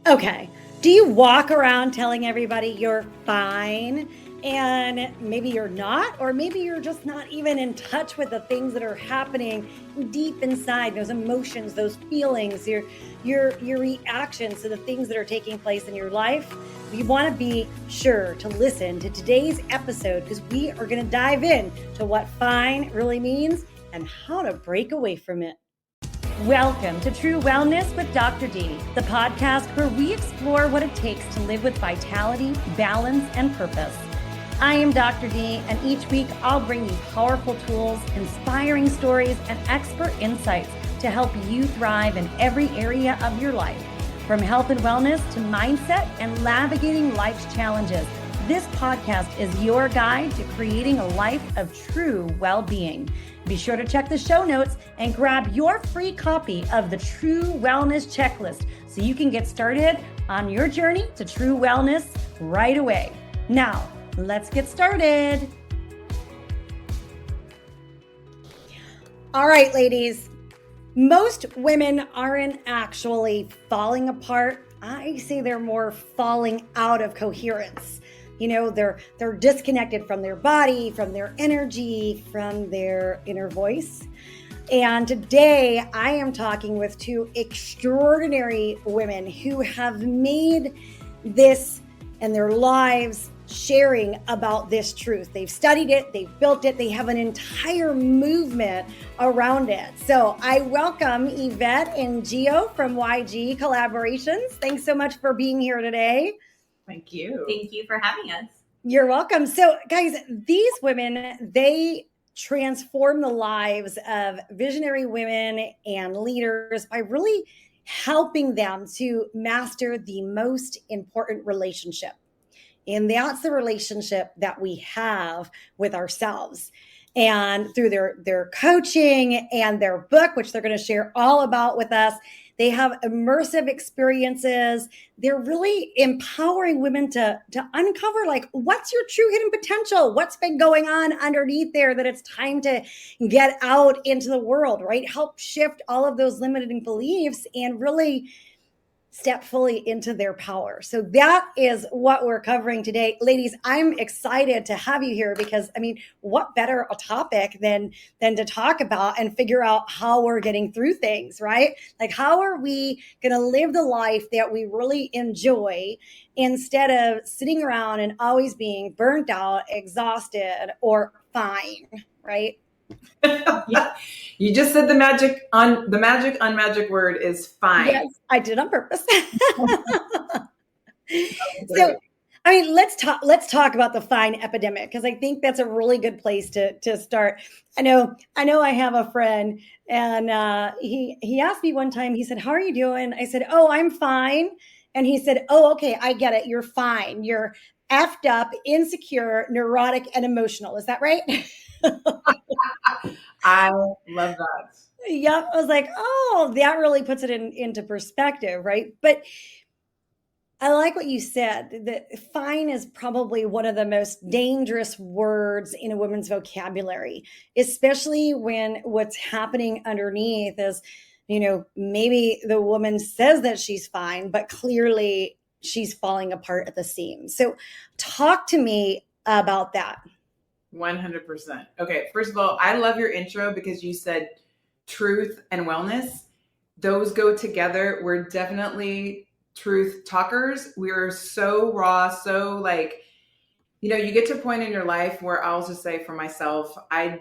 Okay. Do you walk around telling everybody you're fine and maybe you're not, or maybe you're just not even in touch with the things that are happening deep inside, those emotions, those feelings, your reactions to the things that are taking place in your life? We want to be sure to listen to today's episode because we are going to dive in to what fine really means and how to break away from it. Welcome to True Wellness with Dr. D, the podcast where we explore what it takes to live with vitality, balance, and purpose. I am Dr. D, and each week I'll bring you powerful tools, inspiring stories, and expert insights to help you thrive in every area of your life. From health and wellness to mindset and navigating life's challenges, this podcast is your guide to creating a life of true well-being. Be sure to check the show notes and grab your free copy of the True Wellness Checklist so you can get started on your journey to true wellness right away. Now, let's get started. All right, ladies. Most women aren't actually falling apart. I say they're more falling out of coherence. You know, they're disconnected from their body, from their energy, from their inner voice. And today I am talking with two extraordinary women who have made this and their lives sharing about this truth. They've studied it, they've built it, they have an entire movement around it. So I welcome Yvette and Gio from YG Collaborations. Thanks so much for being here today. Thank you. Thank you for having us. You're welcome. So guys, these women, they transform the lives of visionary women and leaders by really helping them to master the most important relationship. And that's the relationship that we have with ourselves. And through their coaching and their book, which they're going to share all about with us, they have immersive experiences. They're really empowering women to uncover, like, what's your true hidden potential? What's been going on underneath there that it's time to get out into the world, right? Help shift all of those limiting beliefs and really step fully into their power. So that is what we're covering today. Ladies, I'm excited to have you here because, I mean, what better a topic than to talk about and figure out how we're getting through things, right? Like, how are we going to live the life that we really enjoy instead of sitting around and always being burnt out, exhausted, or fine, right? Yeah. You just said the magic magic word is fine. Yes, I did on purpose. So, I mean, let's talk about the fine epidemic, because I think that's a really good place to start. I know I have a friend, and he asked me one time, he said, "How are you doing?" I said, "Oh, I'm fine." And he said, "Oh, okay, I get it. You're fine. You're effed up, insecure, neurotic, and emotional. Is that right?" I love that. Yeah, I was like, oh, that really puts it into perspective, right? But I like what you said, that fine is probably one of the most dangerous words in a woman's vocabulary, especially when what's happening underneath is, you know, maybe the woman says that she's fine, but clearly she's falling apart at the seams. So talk to me about that. 100%. Okay, first of all, I love your intro because you said truth and wellness. Those go together. We're definitely truth talkers. We're so raw, so like, you know, you get to a point in your life where I'll just say for myself, I'm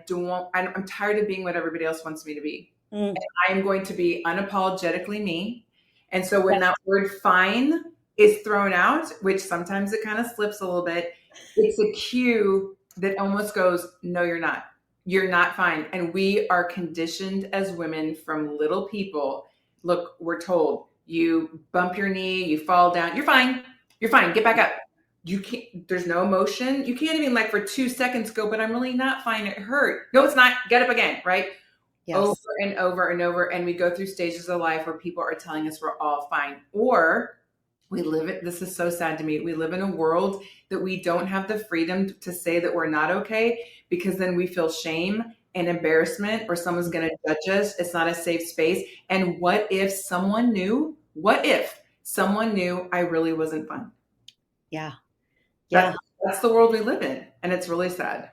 tired of being what everybody else wants me to be. And I'm going to be unapologetically me. And so when that word fine is thrown out, which sometimes it kind of slips a little bit, it's a cue that almost goes, no, you're not. You're not fine. And we are conditioned as women from little people. Look, we're told, you bump your knee, you fall down, you're fine. You're fine. Get back up. You can't, there's no emotion. You can't even like for 2 seconds go, but I'm really not fine. It hurt. No, it's not. Get up again, right? Yes. Over and over and over. And we go through stages of life where people are telling us we're all fine. Or we live it. This is so sad to me. We live in a world that we don't have the freedom to say that we're not okay, because then we feel shame and embarrassment, or someone's going to judge us. It's not a safe space. And what if someone knew? What if someone knew I really wasn't fun. Yeah. That, Yeah. that's the world we live in. And it's really sad.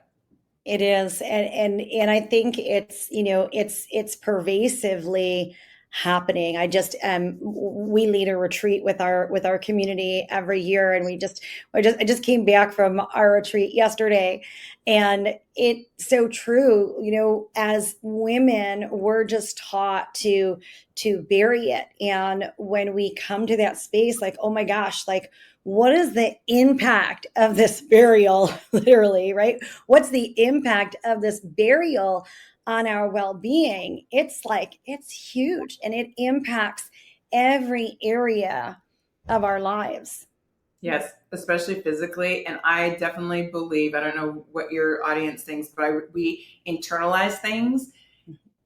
It is, and I think it's, it's pervasively happening. We lead a retreat with our community every year, and I just came back from our retreat yesterday, and it's so true. As women, we're just taught to bury it, and when we come to that space, like, oh my gosh, like, what is the impact of this burial, literally, right? What's the impact of this burial on our well-being? It's huge, and it impacts every area of our lives. Yes, especially physically. And I definitely believe, I don't know what your audience thinks, but we internalize things.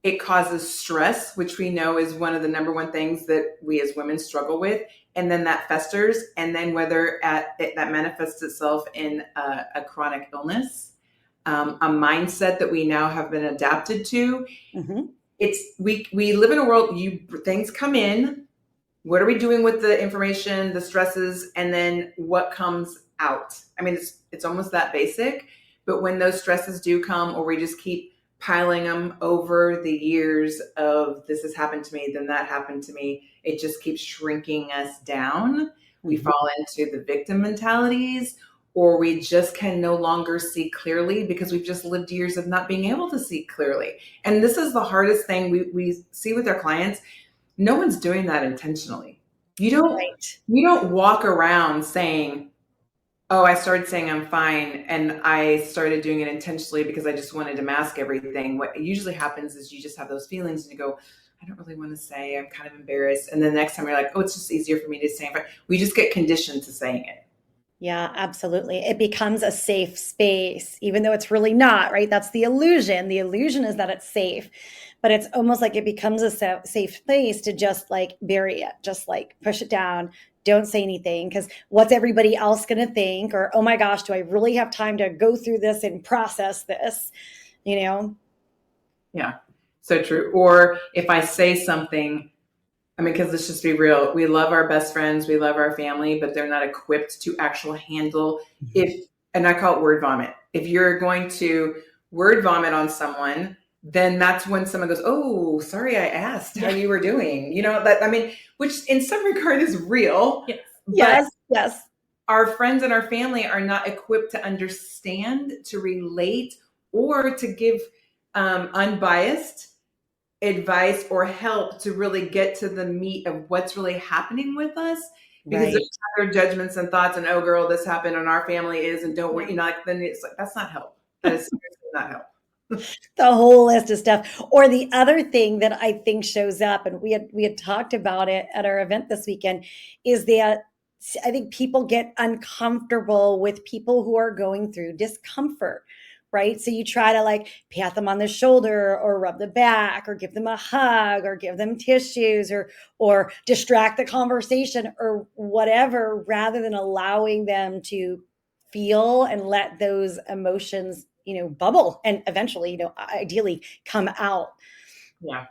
It causes stress, which we know is one of the number one things that we as women struggle with. And then that festers. And then that manifests itself in a chronic illness, a mindset that we now have been adapted to. Mm-hmm. We live in a world, things come in. What are we doing with the information, the stresses, and then what comes out? I mean, it's almost that basic. But when those stresses do come, or we just keep piling them over the years of this has happened to me, then that happened to me, it just keeps shrinking us down. We fall into the victim mentalities, or we just can no longer see clearly because we've just lived years of not being able to see clearly. And this is the hardest thing we see with our clients. No one's doing that intentionally. You don't walk around saying, oh, I started saying I'm fine, and I started doing it intentionally because I just wanted to mask everything. What usually happens is you just have those feelings and you go, I don't really want to say, I'm kind of embarrassed. And then the next time you're like, oh, it's just easier for me to say I'm fine. We just get conditioned to saying it. Yeah, absolutely. It becomes a safe space, even though it's really not, right? That's the illusion. The illusion is that it's safe, but it's almost like it becomes a safe space to just like bury it, just like push it down. Don't say anything because what's everybody else going to think? Or, oh my gosh, do I really have time to go through this and process this? You know? Yeah, so true. Or if I say something, I mean, because let's just be real, we love our best friends, we love our family, but they're not equipped to actually handle and I call it word vomit. If you're going to word vomit on someone, then that's when someone goes, oh, sorry, I asked how you were doing. Which in some regard is real. Yes. But Yes. our friends and our family are not equipped to understand, to relate, or to give unbiased advice or help to really get to the meat of what's really happening with us, because there's other judgments and thoughts and, oh girl, this happened and our family is, and don't worry, then it's like, that's not help. That is seriously not help. The whole list of stuff. Or the other thing that I think shows up, and we had talked about it at our event this weekend, is that I think people get uncomfortable with people who are going through discomfort, right? So you try to like pat them on the shoulder or rub the back or give them a hug or give them tissues or distract the conversation or whatever, rather than allowing them to feel and let those emotions, bubble and eventually, ideally come out. Yeah.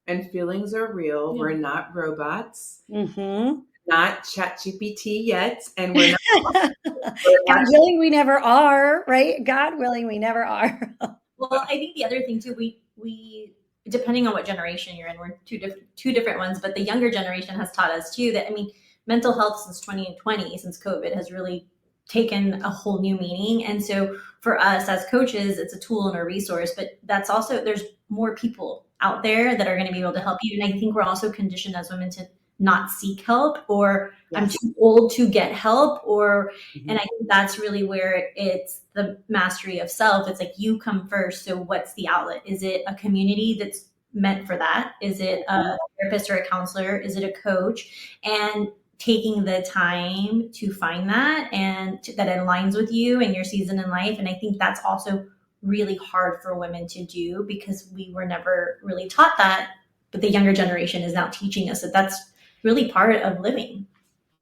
And feelings are real. Yeah. We're not robots. Mm-hmm. Not ChatGPT yet, and we're not. God willing, we never are, right? God willing, we never are. Well, I think the other thing too, we depending on what generation you're in, we're two different ones, but the younger generation has taught us too that, I mean, mental health since 2020, since COVID, has really taken a whole new meaning. And so for us as coaches, it's a tool and a resource, but that's also, there's more people out there that are going to be able to help you. And I think we're also conditioned as women to not seek help, or yes, I'm too old to get help, or, and I think that's really where it's the mastery of self. It's like you come first. So what's the outlet? Is it a community that's meant for that? Is it a therapist or a counselor? Is it a coach? And taking the time to find that and that aligns with you and your season in life. And I think that's also really hard for women to do because we were never really taught that, but the younger generation is now teaching us that that's really part of living.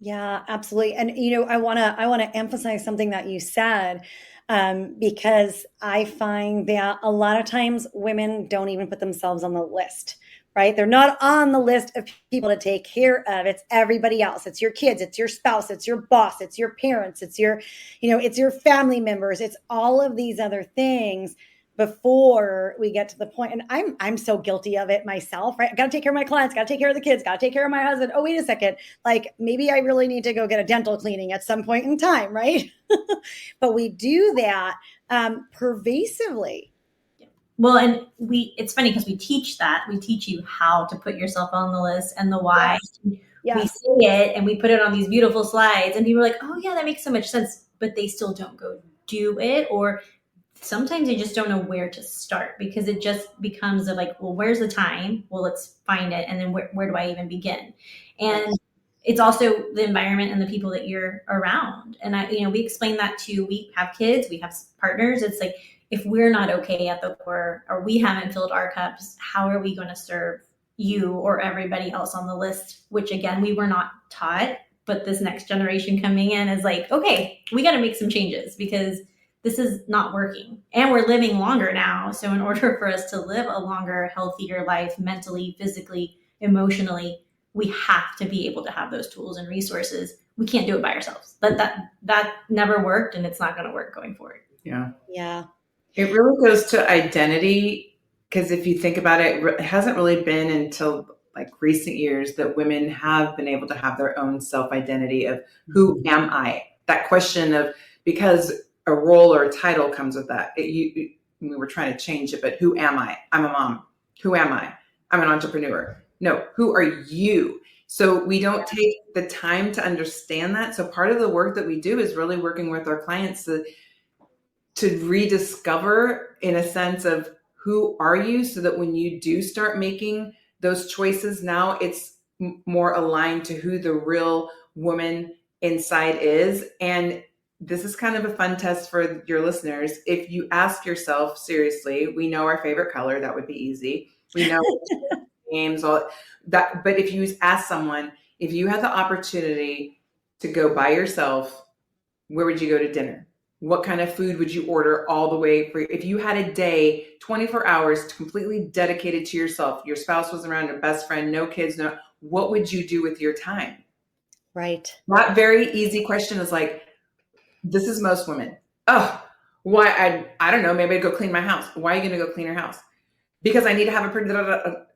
Yeah, absolutely. And, I want to emphasize something that you said, because I find that a lot of times women don't even put themselves on the list, right? They're not on the list of people to take care of. It's everybody else. It's your kids, it's your spouse, it's your boss, it's your parents, it's your, it's your family members. It's all of these other things before we get to the point. And I'm so guilty of it myself, right? I got to take care of my clients, got to take care of the kids, got to take care of my husband. Oh, wait a second. Like maybe I really need to go get a dental cleaning at some point in time, right? But we do that pervasively. Well, and it's funny because we teach that. We teach you how to put yourself on the list and the why. Yes. We say it and we put it on these beautiful slides and people are like, oh yeah, that makes so much sense. But they still don't go do it, or sometimes they just don't know where to start because it just becomes like, well, where's the time? Well, let's find it. And then where do I even begin? And it's also the environment and the people that you're around. And we explain that too. We have kids, we have partners. It's like, if we're not okay at the core or we haven't filled our cups, how are we going to serve you or everybody else on the list? Which again, we were not taught, but this next generation coming in is like, okay, we got to make some changes because this is not working and we're living longer now. So in order for us to live a longer, healthier life, mentally, physically, emotionally, we have to be able to have those tools and resources. We can't do it by ourselves. That never worked and it's not going to work going forward. Yeah. Yeah. It really goes to identity, because if you think about it, it hasn't really been until like recent years that women have been able to have their own self-identity of who am I? That question of, because a role or a title comes with that. We were trying to change it, but who am I? I'm a mom. Who am I? I'm an entrepreneur. No, who are you? So we don't take the time to understand that. So part of the work that we do is really working with our clients to rediscover, in a sense of, who are you, so that when you do start making those choices, now it's more aligned to who the real woman inside is. And this is kind of a fun test for your listeners. If you ask yourself, seriously, we know our favorite color, that would be easy. We know games, all that. But if you ask someone, if you had the opportunity to go by yourself, where would you go to dinner? What kind of food would you order all the way for? If you had a day, 24 hours completely dedicated to yourself, your spouse was around, your best friend, no kids, what would you do with your time? Right. That very easy question is like, this is most women. Oh, why? I don't know. Maybe I'd go clean my house. Why are you going to go clean your house? Because I need to have a pretty,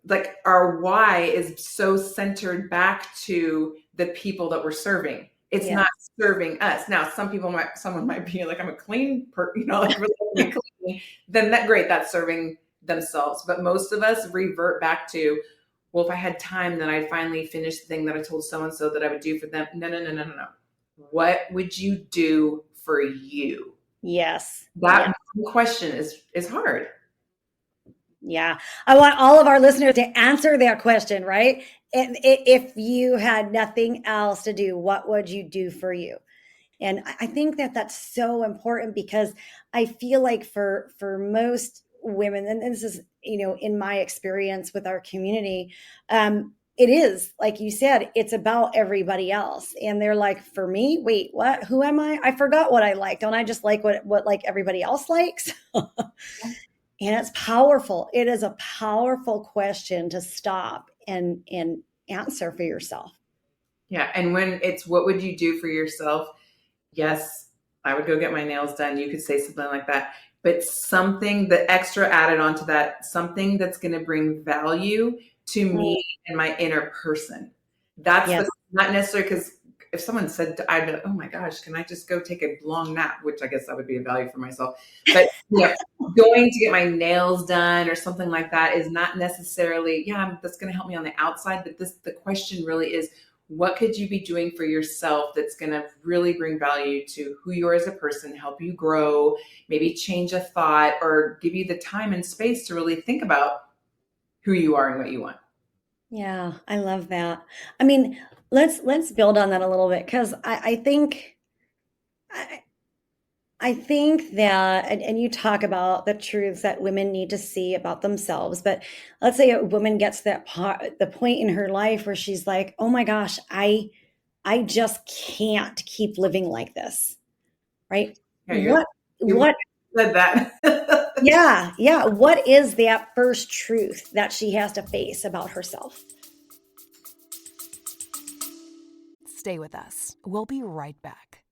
like our why is so centered back to the people that we're serving. It's not serving us. Now, someone might be like, I'm a clean person, like really clean. Then that's serving themselves. But most of us revert back to, well, if I had time, then I'd finally finish the thing that I told so-and-so that I would do for them. No. What would you do for you? Yes. That question is hard. Yeah. I want all of our listeners to answer that question, right? And if you had nothing else to do, what would you do for you? And I think that that's so important, because I feel like for most women, and this is, in my experience with our community, it is, like you said, it's about everybody else. And they're like, for me, wait, what? Who am I? I forgot what I like. Don't I just like what like everybody else likes? And it's powerful. It is a powerful question to stop and answer for yourself. Yeah. And when it's, what would you do for yourself? Yes, I would go get my nails done. You could say something like that, but something the extra added onto that, something that's going to bring value to me and my inner person. That's not necessarily, because if someone said, I'd be like, oh my gosh, can I just go take a long nap? Which I guess that would be a value for myself. But going to get my nails done or something like that is not necessarily, that's going to help me on the outside. But the question really is, what could you be doing for yourself that's going to really bring value to who you are as a person, help you grow, maybe change a thought, or give you the time and space to really think about who you are and what you want? Yeah, I love that. I mean, let's build on that a little bit, because I think that, and you talk about the truths that women need to see about themselves, but let's say a woman gets the point in her life where she's like, oh my gosh, I just can't keep living like this, right? Yeah, what said that? Yeah. Yeah. What is that first truth that she has to face about herself? Stay with us. We'll be right back.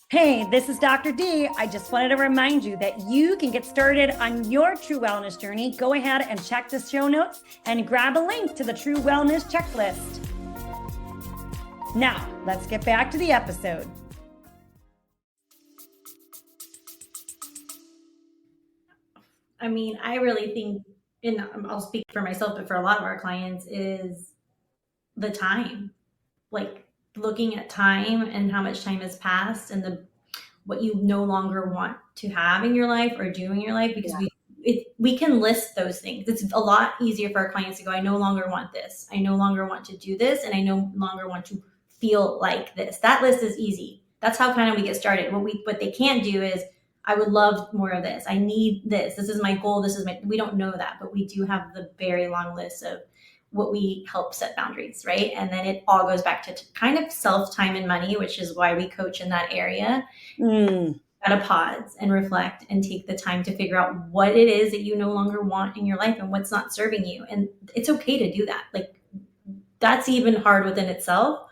Hey, this is Dr. D. I just wanted to remind you that you can get started on your true wellness journey. Go ahead and check the show notes and grab a link to the True Wellness Checklist. Now, let's get back to the episode. I mean, I really think, and I'll speak for myself, but for a lot of our clients, is the time. Like looking at time and how much time has passed and what you no longer want to have in your life or do in your life, because we can list those things. It's a lot easier for our clients to go, I no longer want this. I no longer want to do this. And I no longer want to feel like this. That list is easy. That's how kind of we get started. What they can't do is, I would love more of this. I need this. This is my goal. We don't know that, but we do have the very long list of what we help set boundaries, right? And then it all goes back to kind of self, time, and money, which is why we coach in that area. Gotta pause and reflect and take the time to figure out what it is that you no longer want in your life and what's not serving you. And it's okay to do that. Like, that's even hard within itself,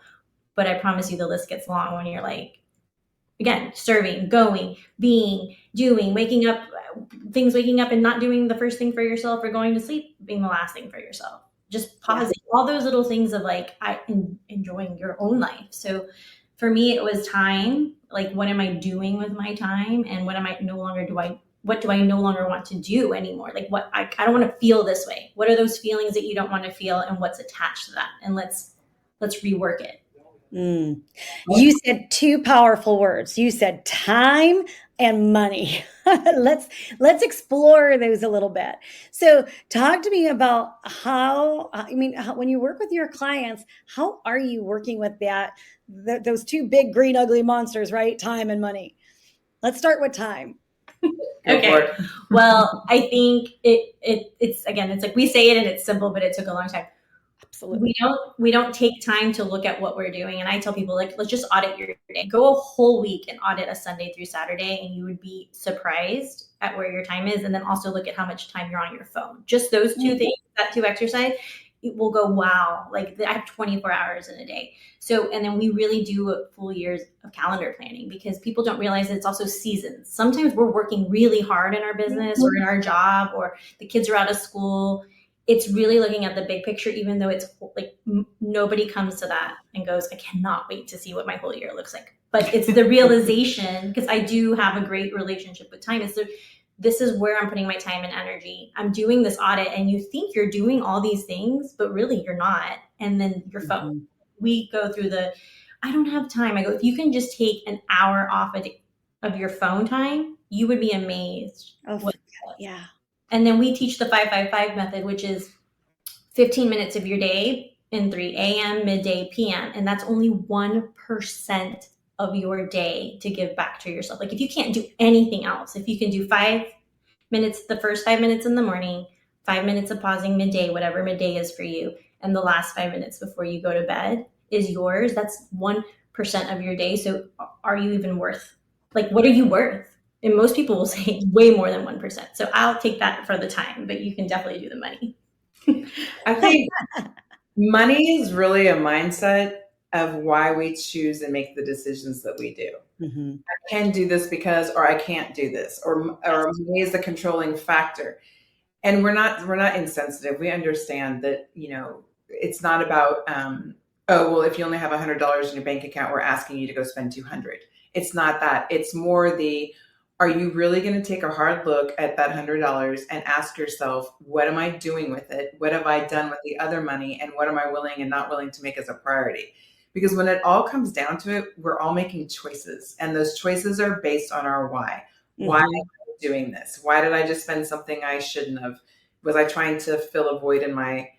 but I promise you the list gets long when you're like, again, serving, going, being, doing, waking up and not doing the first thing for yourself, or going to sleep being the last thing for yourself. Just pausing, all those little things of like, enjoying your own life. So for me, it was time. Like, what am I doing with my time? And what do I no longer want to do anymore? Like, I don't want to feel this way. What are those feelings that you don't want to feel, and what's attached to that? And let's rework it. You said two powerful words. You said time and money. Let's explore those a little bit. So talk to me about when you work with your clients, how are you working with those two big green ugly monsters, right? Time and money. Let's start with time. Okay. Well, I think it's like we say it and it's simple, but it took a long time. Absolutely. We don't take time to look at what we're doing. And I tell people, like, let's just audit your day. Go a whole week and audit a Sunday through Saturday, and you would be surprised at where your time is. And then also look at how much time you're on your phone. Just those two things, that two exercise, it will go, wow, like I have 24 hours in a day. So, and then we really do a full years of calendar planning, because people don't realize it's also seasons. Sometimes we're working really hard in our business or in our job, or the kids are out of school. It's really looking at the big picture, even though it's like nobody comes to that and goes, I cannot wait to see what my whole year looks like. But it's the realization, because I do have a great relationship with time. This is where I'm putting my time and energy. I'm doing this audit, and you think you're doing all these things, but really you're not. And then your phone, we go through I don't have time. I go, if you can just take an hour off of your phone time, you would be amazed. Yeah. And then we teach the 5-5-5 method, which is 15 minutes of your day in 3 a.m., midday, p.m. And that's only 1% of your day to give back to yourself. Like, if you can't do anything else, if you can do 5 minutes, the first 5 minutes in the morning, 5 minutes of pausing midday, whatever midday is for you, and the last 5 minutes before you go to bed is yours, that's 1% of your day. So are you even worth, like, what are you worth? And most people will say way more than 1%. So I'll take that for the time, but you can definitely do the money. I think money is really a mindset of why we choose and make the decisions that we do. I can do this because, or I can't do this, or money is the controlling factor. And we're not insensitive. We understand that, it's not about, if you only have $100 in your bank account, we're asking you to go spend $200. It's not that. It's more are you really going to take a hard look at that $100 and ask yourself, what am I doing with it? What have I done with the other money? And what am I willing and not willing to make as a priority? Because when it all comes down to it, we're all making choices. And those choices are based on our why. Why am I doing this? Why did I just spend something I shouldn't have? Was I trying to fill a void in my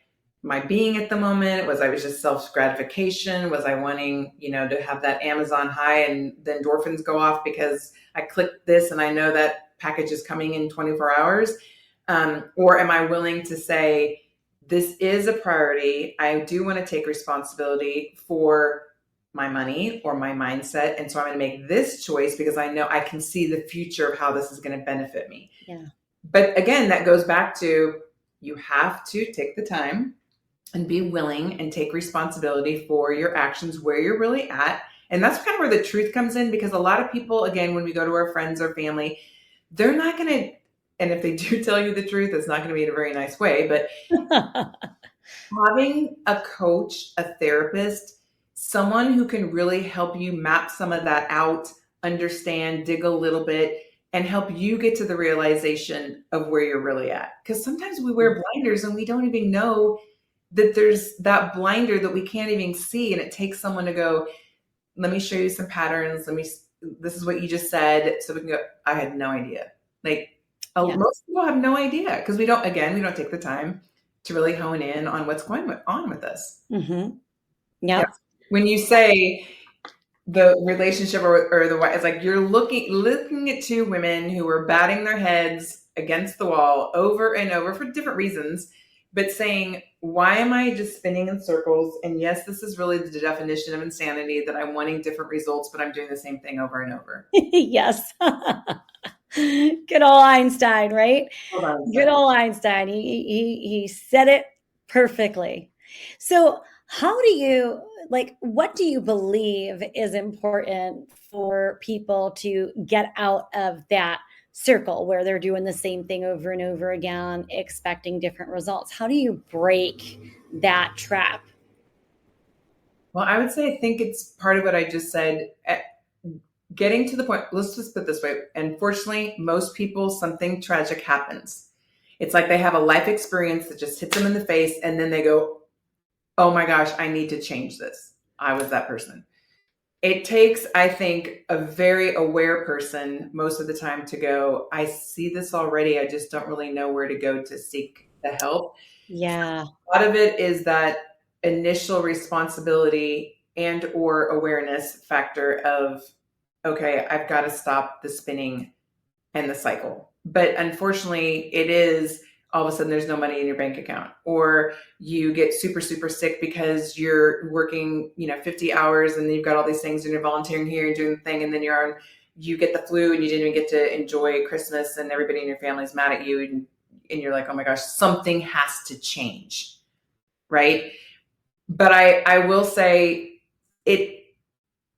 being at the moment? Was just self-gratification? Was I wanting, to have that Amazon high and the endorphins go off because I clicked this and I know that package is coming in 24 hours? Or am I willing to say, this is a priority. I do want to take responsibility for my money or my mindset. And so I'm going to make this choice because I know I can see the future of how this is going to benefit me. Yeah. But again, that goes back to, you have to take the time and be willing and take responsibility for your actions, where you're really at. And that's kind of where the truth comes in, because a lot of people, again, when we go to our friends or family, they're not going to, and if they do tell you the truth, it's not going to be in a very nice way, but having a coach, a therapist, someone who can really help you map some of that out, understand, dig a little bit, and help you get to the realization of where you're really at. Because sometimes we wear blinders and we don't even know that there's that blinder that we can't even see. And it takes someone to go, let me show you some patterns. This is what you just said. So we can go, I had no idea. Like, most people have no idea, because we don't take the time to really hone in on what's going on with us. Mm-hmm. Yeah. When you say the relationship or the, it's like you're looking at two women who are batting their heads against the wall over and over for different reasons, but saying, why am I just spinning in circles? And yes, this is really the definition of insanity, that I'm wanting different results, but I'm doing the same thing over and over. Yes. Good old Einstein, right? Good old Einstein. He said it perfectly. So how do you, what do you believe is important for people to get out of that circle where they're doing the same thing over and over again, expecting different results? How do you break that trap? Well, I would say, I think it's part of what I just said. Getting to the point, let's just put it this way. Unfortunately, most people, something tragic happens. It's like they have a life experience that just hits them in the face, and then they go, oh my gosh, I need to change this. I was that person. It takes, I think, a very aware person most of the time to go, I see this already. I just don't really know where to go to seek the help. Yeah. A lot of it is that initial responsibility and or awareness factor of, okay, I've got to stop the spinning and the cycle. But unfortunately, it is all of a sudden there's no money in your bank account, or you get super, super sick because you're working, 50 hours and you've got all these things and you're volunteering here and doing the thing. And then you get the flu and you didn't even get to enjoy Christmas, and everybody in your family's mad at you. And you're like, oh my gosh, something has to change. Right. But I will say it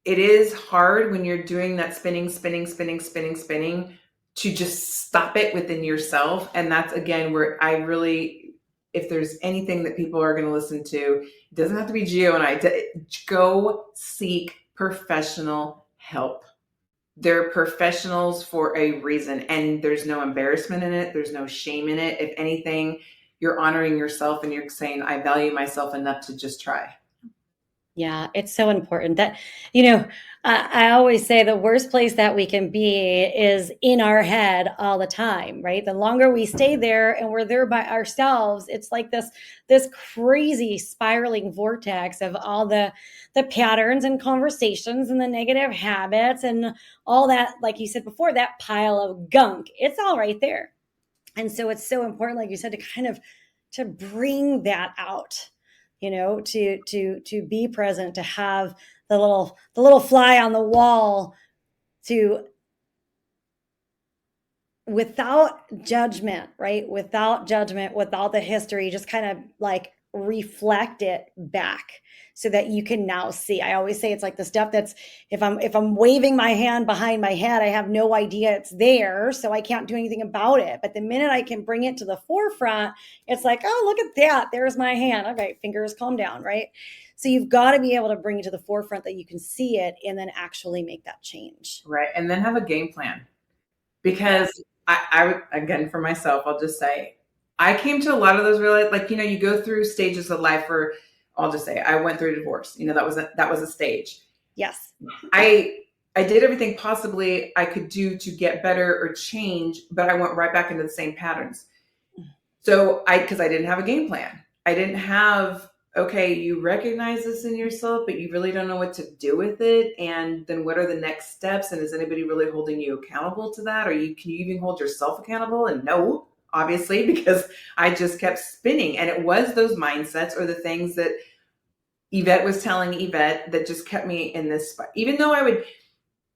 is hard when you're doing that spinning, to just stop it within yourself. And that's, again, where I really, if there's anything that people are going to listen to, it doesn't have to be Gio and I, go seek professional help. They're professionals for a reason, and there's no embarrassment in it. There's no shame in it. If anything, you're honoring yourself and you're saying, I value myself enough to just try. Yeah, it's so important that, I always say the worst place that we can be is in our head all the time, right? The longer we stay there and we're there by ourselves, it's like this crazy spiraling vortex of all the patterns and conversations and the negative habits and all that, like you said before, that pile of gunk. It's all right there. And so it's so important, like you said, to kind of to bring that out, to be present, to have the little fly on the wall, to, without judgment, right? Without judgment, without the history, just kind of like reflect it back so that you can now see. I always say it's like the stuff that's, if I'm waving my hand behind my head, I have no idea it's there, so I can't do anything about it. But the minute I can bring it to the forefront, it's like, oh, look at that. There's my hand. Okay, fingers, calm down, right? So you've got to be able to bring it to the forefront that you can see it and then actually make that change. Right. And then have a game plan. Because I again, for myself, I'll just say, I came to a lot of those you go through stages of life where, I'll just say, I went through a divorce. That was a stage. Yes. I did everything possibly I could do to get better or change, but I went right back into the same patterns. So because I didn't have a game plan. I didn't have, okay, you recognize this in yourself, but you really don't know what to do with it. And then what are the next steps? And is anybody really holding you accountable to that? Or can you even hold yourself accountable? And no, obviously, because I just kept spinning. And it was those mindsets or the things that Yvette was telling Yvette that just kept me in this spot. Even though I would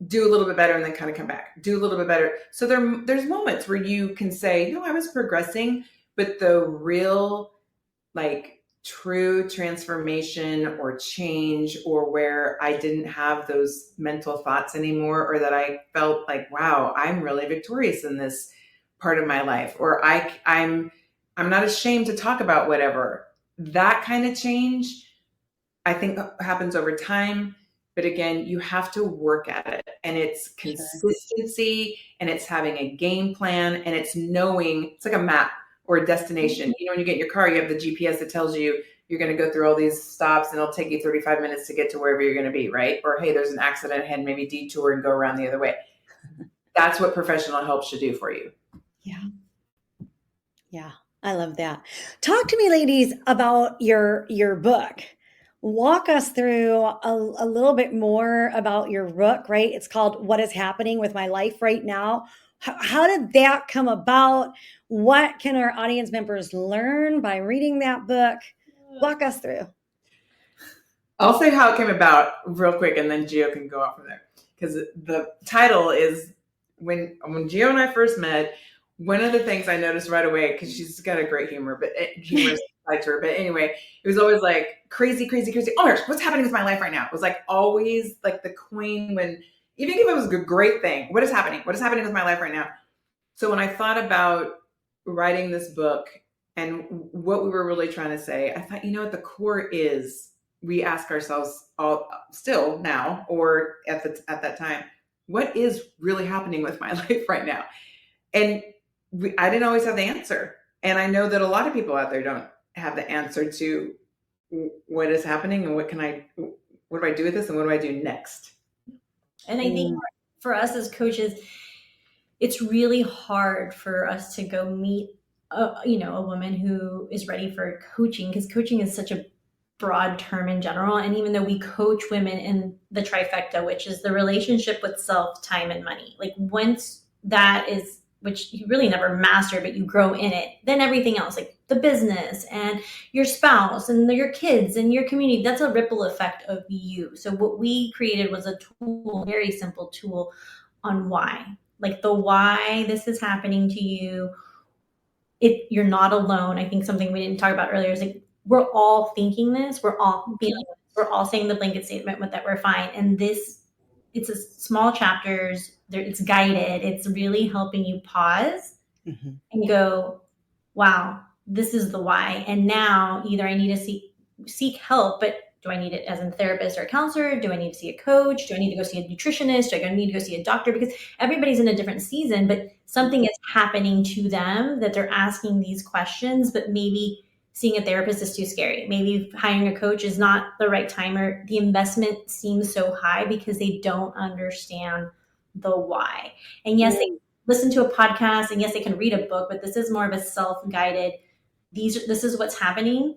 do a little bit better and then kind of come back, do a little bit better. So there's moments where you can say, no, I was progressing, but the real like true transformation or change, or where I didn't have those mental thoughts anymore, or that I felt like, wow, I'm really victorious in this part of my life, or I'm not ashamed to talk about whatever. That kind of change, I think, happens over time. But again, you have to work at it, and it's consistency, and it's having a game plan, and it's knowing, it's like a map or a destination. You know, when you get in your car, you have the GPS that tells you you're going to go through all these stops and it'll take you 35 minutes to get to wherever you're going to be, right? Or, hey, there's an accident ahead, maybe detour and go around the other way. That's what professional help should do for you. Yeah. Yeah. I love that. Talk to me, ladies, about your book. Walk us through a little bit more about your book, right? It's called What is Happening with My Life Right Now. How did that come about? What can our audience members learn by reading that book? Walk us through. I'll say how it came about real quick, and then Gio can go off from there. Because the title is, when Gio and I first met, one of the things I noticed right away, because she's got a great humor side to her. But anyway, it was always like crazy, crazy, crazy. Oh my gosh, what's happening with my life right now? It was like always like the coin when, even if it was a great thing, what is happening? What is happening with my life right now? So when I thought about writing this book and what we were really trying to say, I thought, you know what, the core is, we ask ourselves all still now, or at that time, what is really happening with my life right now? And I didn't always have the answer. And I know that a lot of people out there don't have the answer to what is happening and what do I do with this and what do I do next? And I think for us as coaches, it's really hard for us to go meet a woman who is ready for coaching, because coaching is such a broad term in general. And even though we coach women in the trifecta, which is the relationship with self, time, and money, like once that is, which you really never master, but you grow in it, then everything else, like the business and your spouse and your kids and your community, that's a ripple effect of you. So what we created was a tool, very simple tool on why, like the why this is happening to you. You're not alone. I think something we didn't talk about earlier is like, we're all thinking this, we're all feeling this, we're all saying the blanket statement with that we're fine. And it's a small chapters, it's guided, it's really helping you pause and go, wow, this is the why. And now either I need to seek help, but do I need it as a therapist or a counselor? Do I need to see a coach? Do I need to go see a nutritionist? Do I need to go see a doctor? Because everybody's in a different season, but something is happening to them that they're asking these questions, but maybe seeing a therapist is too scary. Maybe hiring a coach is not the right time, or the investment seems so high because they don't understand the why. And yes, they listen to a podcast, and yes, they can read a book, but this is more of a self-guided, this is what's happening.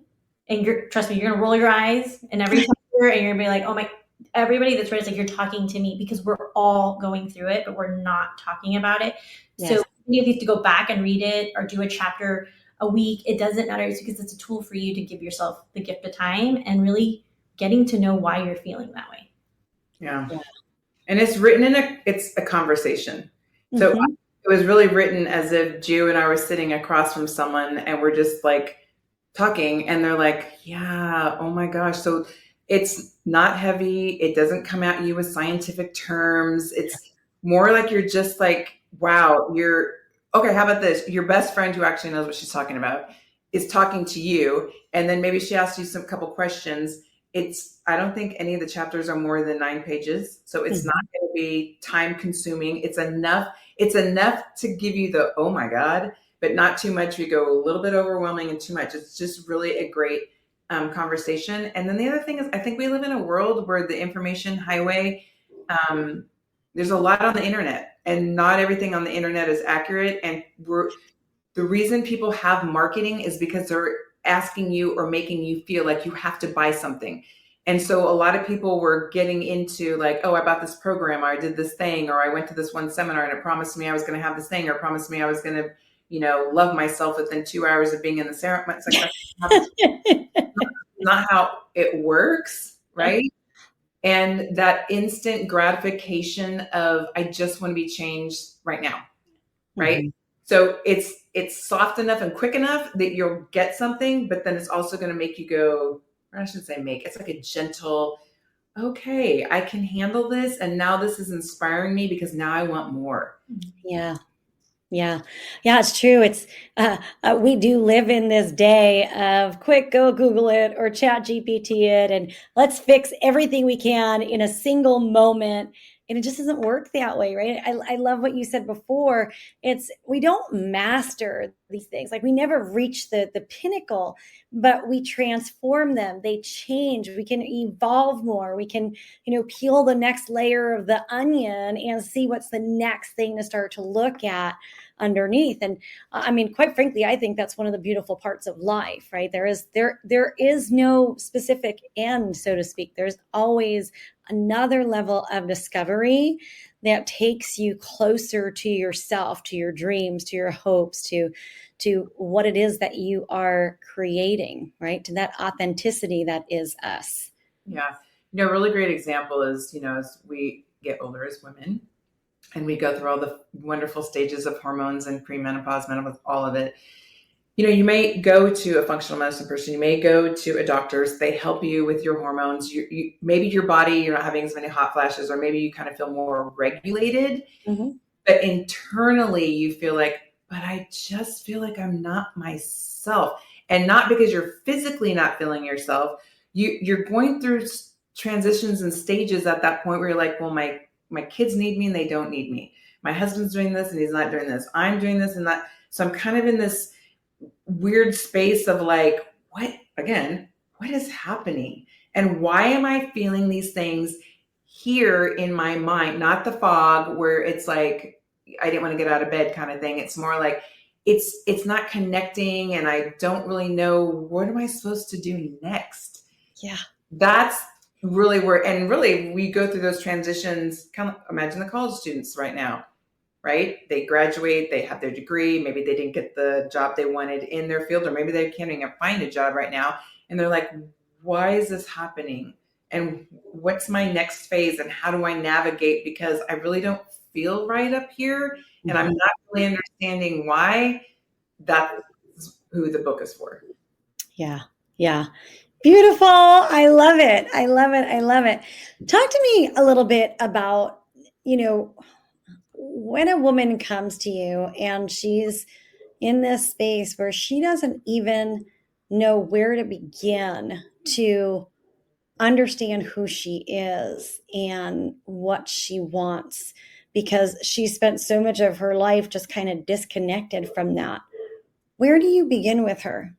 And trust me, you're going to roll your eyes and every time, and you're going to be like, oh my, everybody that's right, it's like, you're talking to me, because we're all going through it, but we're not talking about it. Yes. So you have to go back and read it or do a chapter a week. It doesn't matter. It's because it's a tool for you to give yourself the gift of time and really getting to know why you're feeling that way. Yeah. And it's written it's a conversation. So it was really written as if Gio and I were sitting across from someone and we're just like talking, and they're like, yeah, oh my gosh. So it's not heavy. It doesn't come at you with scientific terms. It's more like you're just like, wow, okay, how about this? Your best friend who actually knows what she's talking about is talking to you. And then maybe she asks you couple questions. I don't think any of the chapters are more than 9 pages. So it's not going to be time consuming. It's enough to give you the, oh my God, but not too much. We go a little bit overwhelming and too much. It's just really a great conversation. And then the other thing is, I think we live in a world where the information highway, there's a lot on the internet, and not everything on the internet is accurate. And the reason people have marketing is because they're asking you or making you feel like you have to buy something. And so a lot of people were getting into like, oh, I bought this program, or I did this thing, or I went to this one seminar and it promised me I was going to have this thing, or promised me I was going to, love myself within 2 hours of being in the ceremony. It's like, that's not how it works, right? and that instant gratification of, I just want to be changed right now. Right. Mhm. So it's soft enough and quick enough that you'll get something, but then it's also going to make you go, or I shouldn't say make, it's like a gentle, okay, I can handle this. And now this is inspiring me because now I want more. Yeah. Yeah. Yeah, it's true. It's we do live in this day of quick, go Google it or chat GPT it and let's fix everything we can in a single moment. And it just doesn't work that way, right? I love what you said before. It's we don't master these things. Like we never reach the pinnacle, but we transform them. They change. We can evolve more. We can, peel the next layer of the onion and see what's the next thing to start to look at underneath. And I mean, quite frankly, I think that's one of the beautiful parts of life, right? There is no specific end, so to speak. There's always another level of discovery that takes you closer to yourself, to your dreams, to your hopes, to what it is that you are creating, right? To that authenticity that is us. Yeah. A really great example is, as we get older as women, and we go through all the wonderful stages of hormones and premenopause, menopause, all of it. You may go to a functional medicine person. You may go to a doctor's. They help you with your hormones. Maybe your body, you're not having as many hot flashes, or maybe you kind of feel more regulated. Mm-hmm. But internally, you feel like, but I just feel like I'm not myself. And not because you're physically not feeling yourself. You're going through transitions and stages at that point where you're like, well, my kids need me and they don't need me. My husband's doing this and he's not doing this. I'm doing this and that. So I'm kind of in this weird space of like, what is happening? And why am I feeling these things here in my mind? Not the fog where it's like, I didn't want to get out of bed kind of thing. It's more like, it's not connecting and I don't really know, what am I supposed to do next? Yeah. That's really and really we go through those transitions. Kind of imagine the college students right now, right? They graduate, they have their degree. Maybe they didn't get the job they wanted in their field, or maybe they can't even find a job right now. And they're like, why is this happening? And what's my next phase? And how do I navigate? Because I really don't feel right up here. And I'm not really understanding why. That's who the book is for. Yeah. Yeah. Beautiful. I love it. I love it. I love it. Talk to me a little bit about, when a woman comes to you and she's in this space where she doesn't even know where to begin to understand who she is and what she wants, because she spent so much of her life just kind of disconnected from that. Where do you begin with her?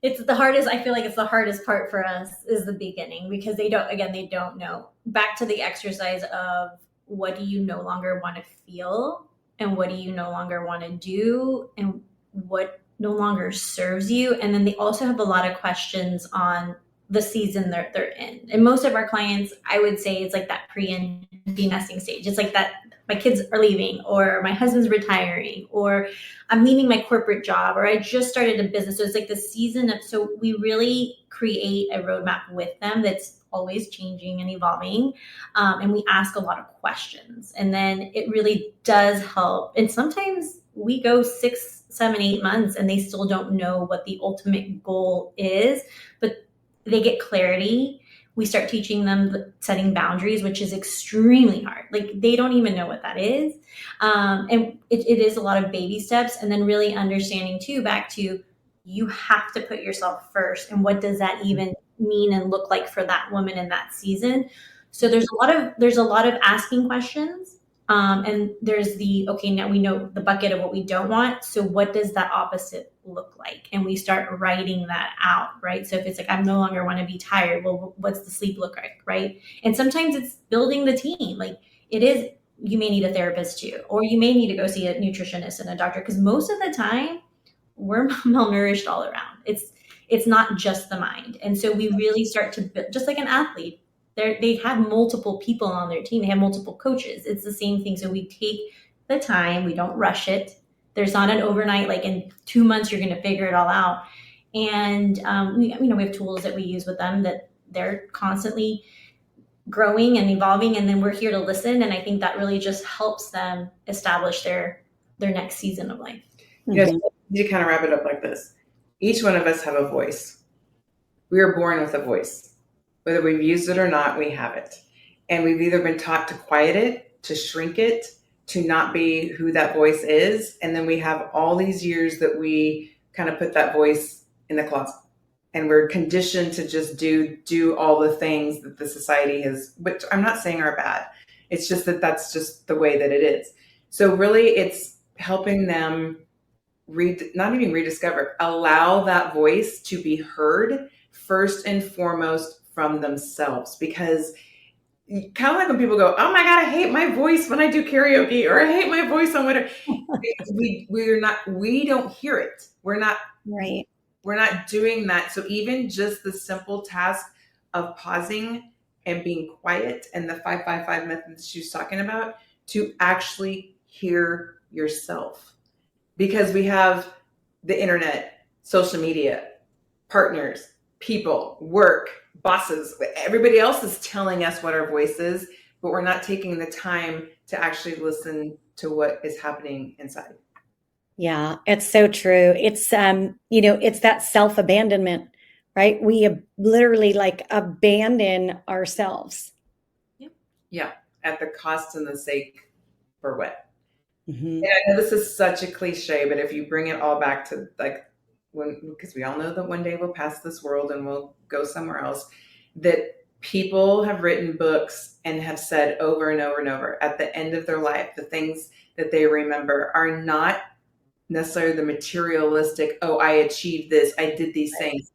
It's the hardest. I feel like it's the hardest part for us is the beginning, because they don't know. Back to the exercise of, what do you no longer want to feel, and what do you no longer want to do, and what no longer serves you. And then they also have a lot of questions on the season they're in. And most of our clients, I would say, it's like that pre-empty nesting stage. It's like that my kids are leaving, or my husband's retiring, or I'm leaving my corporate job, or I just started a business. So it's like the season of, so we really create a roadmap with them that's always changing and evolving. And we ask a lot of questions, and then it really does help. And sometimes we go 6, 7, 8 months and they still don't know what the ultimate goal is, but they get clarity. We start teaching them setting boundaries, which is extremely hard. Like they don't even know what that is. And it is a lot of baby steps. And then really understanding too, back to, you have to put yourself first. And what does that even mean and look like for that woman in that season? So there's a lot of asking questions. And there's okay, now we know the bucket of what we don't want. So what does that opposite look like? And we start writing that out, right? So if it's like, I no longer want to be tired, well, what's the sleep look like, right? And sometimes it's building the team. Like it is, you may need a therapist too, or you may need to go see a nutritionist and a doctor, because most of the time we're malnourished all around. It's not just the mind. And so we really start to build, just like an athlete. They have multiple people on their team. They have multiple coaches. It's the same thing. So we take the time. We don't rush it. There's not an overnight, like in 2 months, you're going to figure it all out. And we have tools that we use with them that they're constantly growing and evolving, and then we're here to listen. And I think that really just helps them establish their next season of life. You know, to kind of wrap it up like this. Each one of us have a voice. We are born with a voice. Whether we've used it or not, we have it. And we've either been taught to quiet it, to shrink it, to not be who that voice is. And then we have all these years that we kind of put that voice in the closet. And we're conditioned to just do all the things that the society has, which I'm not saying are bad. It's just that that's just the way that it is. So really it's helping them not even rediscover, allow that voice to be heard first and foremost from themselves. Because kind of like when people go, oh my God, I hate my voice when I do karaoke, or I hate my voice on whatever. We don't hear it. We're not doing that. So even just the simple task of pausing and being quiet, and the 5-5-5 method she's talking about, to actually hear yourself. Because we have the internet, social media, partners, people, work, bosses, everybody else is telling us what our voice is, but we're not taking the time to actually listen to what is happening inside. Yeah, it's so true. It's it's that self-abandonment, right? We literally like abandon ourselves. Yeah, at the cost and the sake for what? Mm-hmm. And I know this is such a cliche, but if you bring it all back to like because we all know that one day we'll pass this world and we'll go somewhere else, that people have written books and have said over and over and over at the end of their life, the things that they remember are not necessarily the materialistic, oh, I achieved this, I did these things.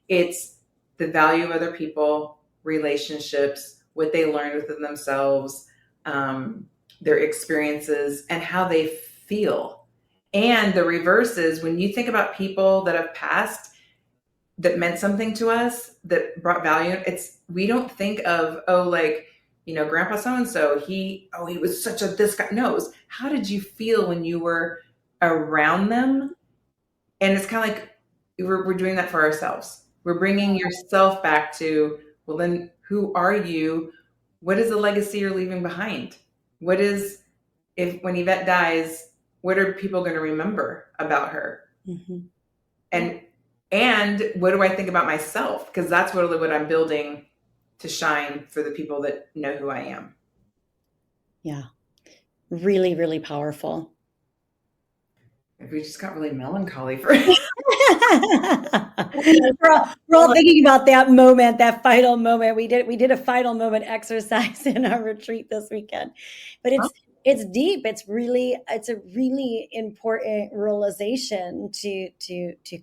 It's the value of other people, relationships, what they learned within themselves, their experiences, and how they feel. And the reverse is when you think about people that have passed that meant something to us, that brought value, we don't think of, Grandpa so-and-so, he was such a this guy. No, it was, how did you feel when you were around them? And it's kind of like we're doing that for ourselves. We're bringing yourself back to, well, then who are you? What is the legacy you're leaving behind? What is, when Yvette dies, what are people going to remember about her? Mm-hmm. And what do I think about myself? Because that's what I'm building to shine for the people that know who I am. Yeah. Really, really powerful. We just got really melancholy for we're all thinking about that moment, that final moment. We did a final moment exercise in our retreat this weekend, but it's deep. It's a really important realization to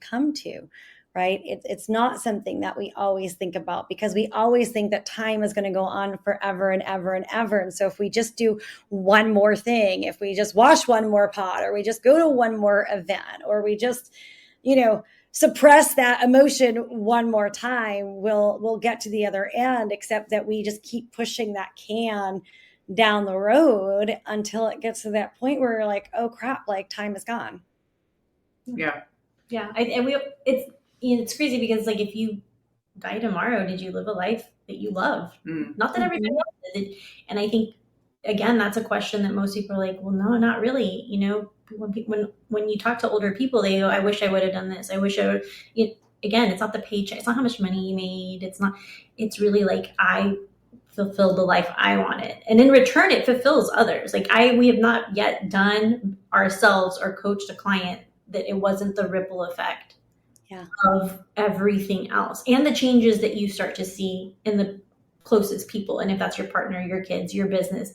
come to, right? It's not something that we always think about, because we always think that time is going to go on forever and ever and ever. And so if we just do one more thing, if we just wash one more pot, or we just go to one more event, or we just, suppress that emotion one more time, we'll get to the other end, except that we just keep pushing that can down the road until it gets to that point where we're like, oh crap, like time is gone. Yeah. Yeah. It's crazy, because like, if you die tomorrow, did you live a life that you love? Not that everybody else did. And I think, again, that's a question that most people are like, well, no, not really. When you talk to older people, they go, I wish I would have done this. I wish I would. Again, it's not the paycheck. It's not how much money you made. It's really like, I fulfilled the life I wanted. And in return, it fulfills others. Like we have not yet done ourselves or coached a client that it wasn't the ripple effect of everything else, and the changes that you start to see in the closest people. And if that's your partner, your kids, your business,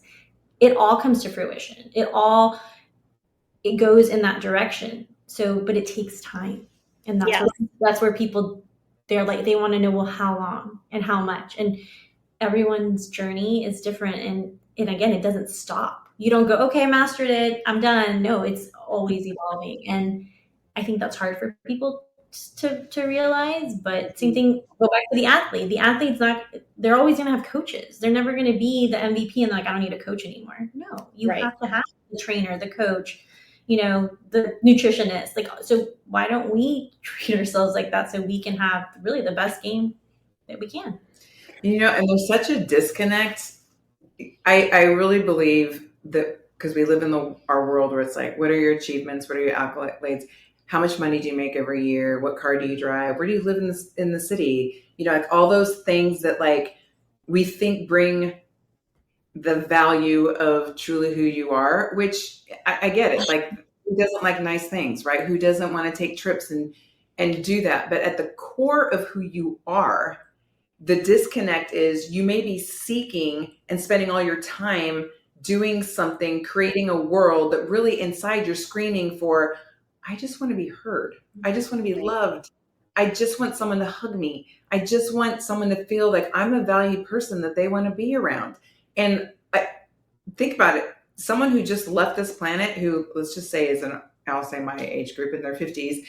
it all comes to fruition. It goes in that direction. So, but it takes time. And that's where people, they're like, they want to know, well, how long and how much? And everyone's journey is different. And again, it doesn't stop. You don't go, okay, I mastered it, I'm done. No, it's always evolving. And I think that's hard for people to realize. But same thing, go back to the athlete. The athlete's they're always going to have coaches. They're never going to be the MVP and like, I don't need a coach anymore. No, you have to have the trainer, the coach, the nutritionist. Like, so why don't we treat ourselves like that, so we can have really the best game that we can? And there's such a disconnect. I really believe that because we live in our world where it's like, what are your achievements? What are your accolades? How much money do you make every year? What car do you drive? Where do you live in the city? Like all those things that like we think bring the value of truly who you are, which I get it. Like who doesn't like nice things, right? Who doesn't want to take trips and do that? But at the core of who you are, the disconnect is you may be seeking and spending all your time doing something, creating a world that really inside you're screaming for, I just want to be heard. I just want to be loved. I just want someone to hug me. I just want someone to feel like I'm a valued person that they want to be around. And think about it. Someone who just left this planet, who let's just say I'll say my age group in their 50s,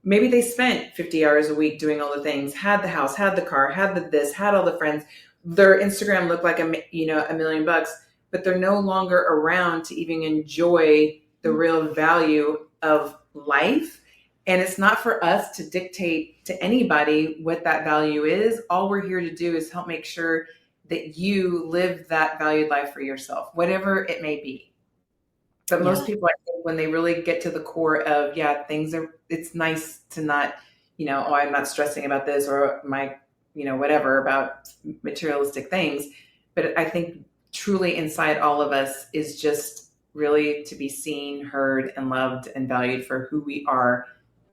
maybe they spent 50 hours a week doing all the things, had the house, had the car, had this, had all the friends. Their Instagram looked like $1 million, but they're no longer around to even enjoy the real value of life. And it's not for us to dictate to anybody what that value is. All we're here to do is help make sure that you live that valued life for yourself, whatever it may be. But most people, I think, when they really get to the core of, it's nice to not, I'm not stressing about this or my, whatever about materialistic things. But I think truly inside all of us is just really to be seen, heard, and loved and valued for who we are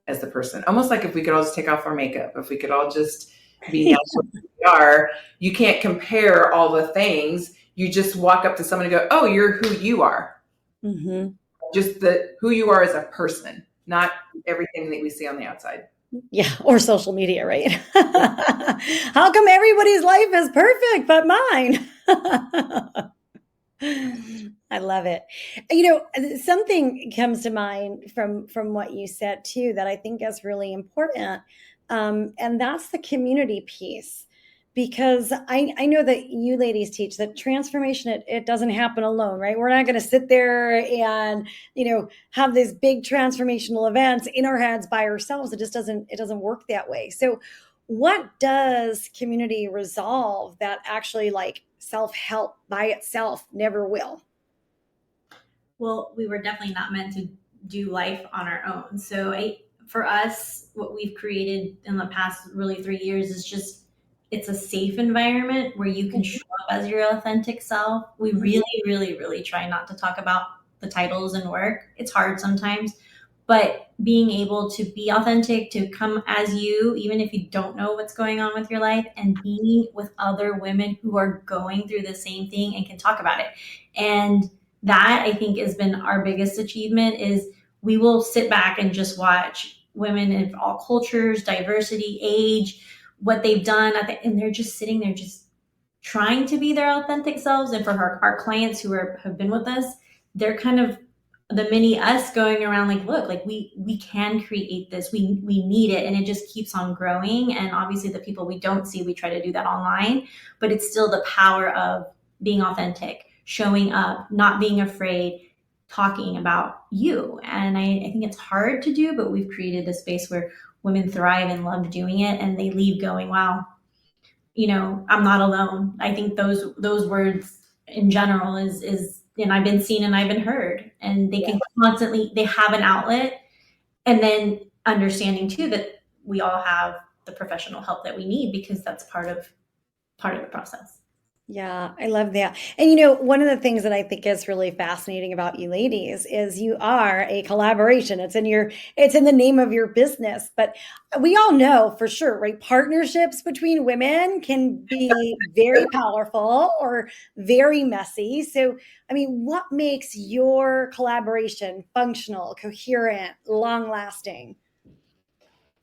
as the person. Almost like if we could all just take off our makeup, if we could all just be natural who we are, you can't compare all the things. You just walk up to someone and go, oh, you're who you are. Mm-hmm. Just who you are as a person, not everything that we see on the outside. Yeah, or social media, right? How come everybody's life is perfect but mine? I love it. Something comes to mind from what you said too that I think is really important, and that's the community piece. Because I know that you ladies teach that transformation, it doesn't happen alone, right? We're not going to sit there and, have these big transformational events in our heads by ourselves. It doesn't work that way. So what does community resolve that actually like self-help by itself never will? Well, we were definitely not meant to do life on our own. So for us, what we've created in the past really 3 years is just, it's a safe environment where you can show up as your authentic self. We really, really, really try not to talk about the titles and work. It's hard sometimes, but being able to be authentic, to come as you, even if you don't know what's going on with your life, and being with other women who are going through the same thing and can talk about it. And that, I think, has been our biggest achievement is we will sit back and just watch women of all cultures, diversity, age, what they've done, and they're just sitting there just trying to be their authentic selves. And for our clients who have been with us, they're kind of the mini us going around like, look, like we can create this, we need it. And it just keeps on growing. And obviously the people we don't see, we try to do that online, but it's still the power of being authentic, showing up, not being afraid, talking about you. And I think it's hard to do, but we've created a space where women thrive and love doing it, and they leave going, wow, I'm not alone. I think those words in general is, and I've been seen and I've been heard, and they can constantly, they have an outlet, and then understanding too that we all have the professional help that we need, because that's part of the process. Yeah, I love that. And one of the things that I think is really fascinating about you ladies is you are a collaboration. It's in the name of your business. But we all know for sure, right? Partnerships between women can be very powerful or very messy. So, what makes your collaboration functional, coherent, long-lasting?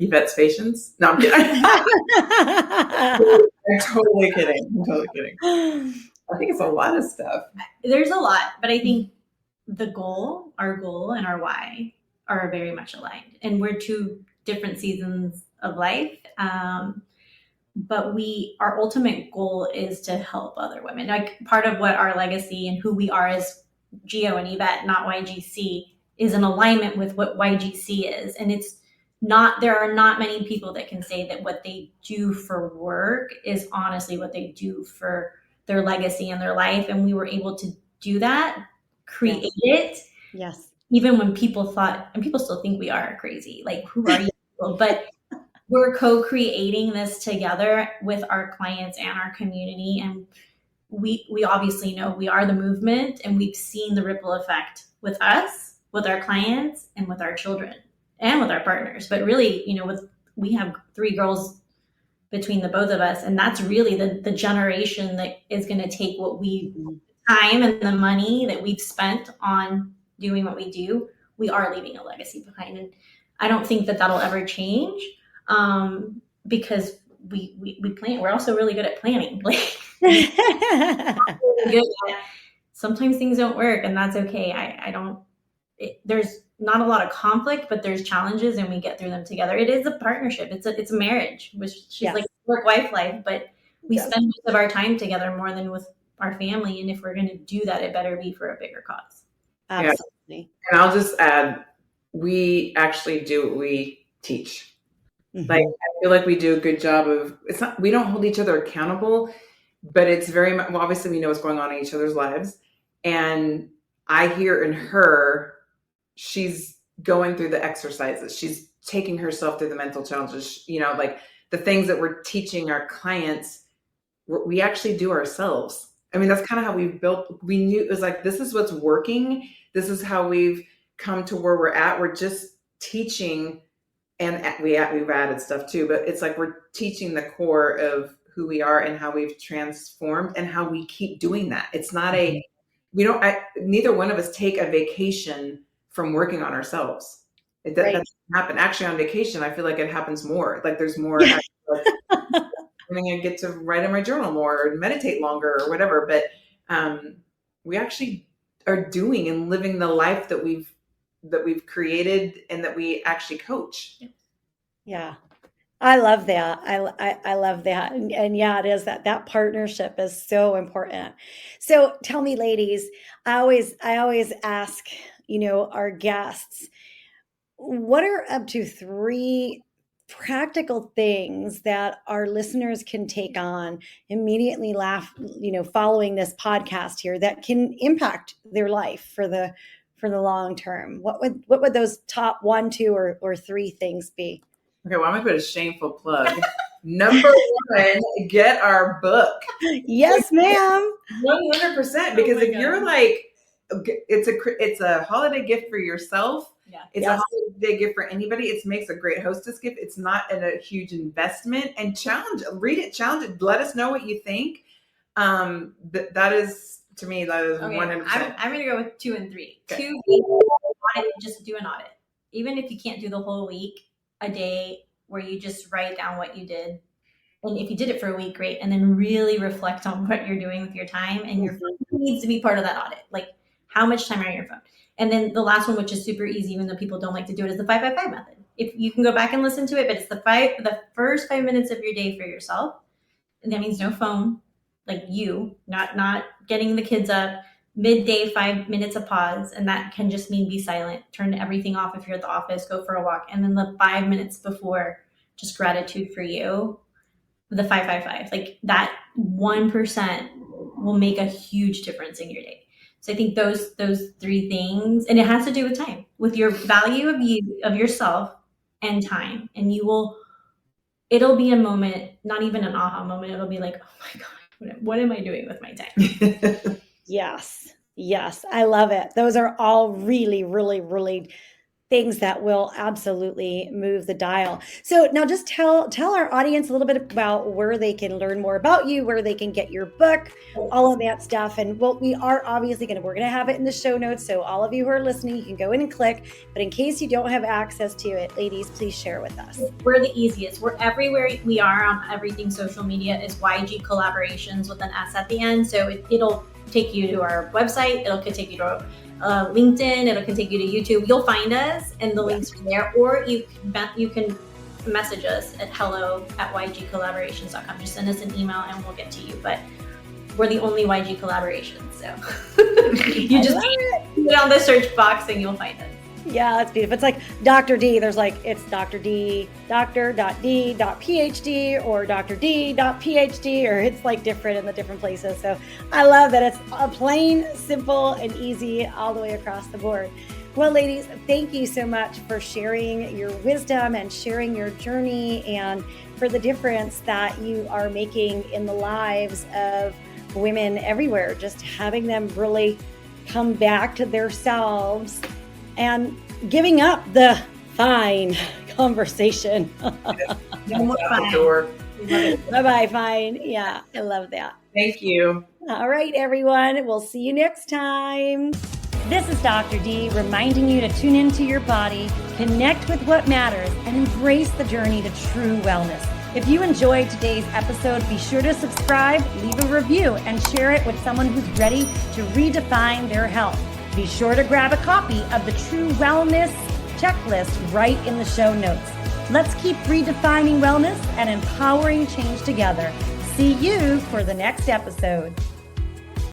Yvette's patience? No, I'm kidding. I'm totally kidding. I think it's a lot of stuff. There's a lot, but I think our goal and our why are very much aligned. And we're two different seasons of life. But our ultimate goal is to help other women. Like part of what our legacy and who we are as Geo and Yvette, not YGC, is in alignment with what YGC is. And it's there are not many people that can say that what they do for work is honestly what they do for their legacy and their life. And we were able to do that, create it. Yes. Even when people thought, and people still think we are crazy, like, who are you? But we're co-creating this together with our clients and our community. And we obviously know we are the movement, and we've seen the ripple effect with us, with our clients, and with our children, and with our partners. But really, we have 3 girls between the both of us, and that's really the generation that is going to take what time and the money that we've spent on doing what we do. We are leaving a legacy behind, and I don't think that that'll ever change, because we plan. We're also really good at planning. Like, really good at, sometimes things don't work, and that's okay. There's not a lot of conflict, but there's challenges, and we get through them together. It is a partnership. It's a marriage, which she's like work-wife life, but we spend most of our time together more than with our family. And if we're going to do that, it better be for a bigger cause. Absolutely. Yeah. And I'll just add, we actually do what we teach. Mm-hmm. Like, I feel like we do a good job of, we don't hold each other accountable, but it's very much, well, obviously we know what's going on in each other's lives. And I hear in her, she's going through the exercises. She's taking herself through the mental challenges, like the things that we're teaching our clients, we actually do ourselves. I mean, that's kind of how we knew it was like, this is what's working. This is how we've come to where we're at. We're just teaching, and we've added stuff too, but it's like, we're teaching the core of who we are and how we've transformed and how we keep doing that. It's not neither one of us take a vacation from working on ourselves. That doesn't happen. Actually, on vacation, I feel like it happens more. Like, there's more. I get to write in my journal more, or meditate longer, or whatever. But we actually are doing and living the life that we've created and that we actually coach. Yeah. I love that. I love that. And yeah, it is that partnership is so important. So tell me, ladies, I always ask, our guests, what are up to 3 practical things that our listeners can take on immediately following this podcast here that can impact their life for the long term? What would those top 1, 2, or 3 things be? Okay, well, I'm going to put a shameful plug. Number 1, get our book. Yes, ma'am. 100%. Because if you're like, it's a holiday gift for yourself. Yeah. It's a holiday gift for anybody. It makes a great hostess gift. It's not a huge investment. And read it, challenge it. Let us know what you think. That is, to me, that is 100%. I'm going to go with 2 and 3. Okay. 2, just do an audit. Even if you can't do the whole week, a day where you just write down what you did. And if you did it for a week, great. And then really reflect on what you're doing with your time. And your phone needs to be part of that audit. Like, how much time are you on your phone? And then the last one, which is super easy, even though people don't like to do it, is the 5-5-5 method. If you can go back and listen to it, but it's the first 5 minutes of your day for yourself. And that means no phone, like not getting the kids up, midday, 5 minutes of pause. And that can just mean be silent, turn everything off. If you're at the office, go for a walk. And then the 5 minutes before, just gratitude for you, the 5-5-5, like that 1% will make a huge difference in your day. So I think those 3 things, and it has to do with time, with your value of yourself and time. And it'll be a moment, not even an aha moment. It'll be like, oh my God, what am I doing with my time? Yes. I love it. Those are all really, really, really things that will absolutely move the dial. So now just tell our audience a little bit about where they can learn more about you, where they can get your book, all of that stuff. And we are obviously we're going to have it in the show notes. So all of you who are listening, you can go in and click. But in case you don't have access to it, ladies, please share with us. We're the easiest. We're everywhere we are on everything. Social media is YG Collaborations with an S at the end. So it'll take you to our website. It'll take you to LinkedIn. It'll take you to YouTube. You'll find us and the links are there, or you can message us at hello@ygcollaborations.com. Just send us an email and we'll get to you. But we're the only YG collaborations, so you just put it on the search box and you'll find us. Yeah, that's beautiful. It's like Dr. D. There's like, it's Dr. D, Dr.D.PhD or Dr. D.PhD, or it's like different in the different places. So I love that it's a plain, simple, and easy all the way across the board. Well, ladies, thank you so much for sharing your wisdom and sharing your journey and for the difference that you are making in the lives of women everywhere, just having them really come back to themselves and giving up the fine conversation. No more fine. Bye-bye, fine. Yeah, I love that. Thank you. All right, everyone. We'll see you next time. This is Dr. D reminding you to tune into your body, connect with what matters, and embrace the journey to true wellness. If you enjoyed today's episode, be sure to subscribe, leave a review, and share it with someone who's ready to redefine their health. Be sure to grab a copy of the True Wellness Checklist right in the show notes. Let's keep redefining wellness and empowering change together. See you for the next episode.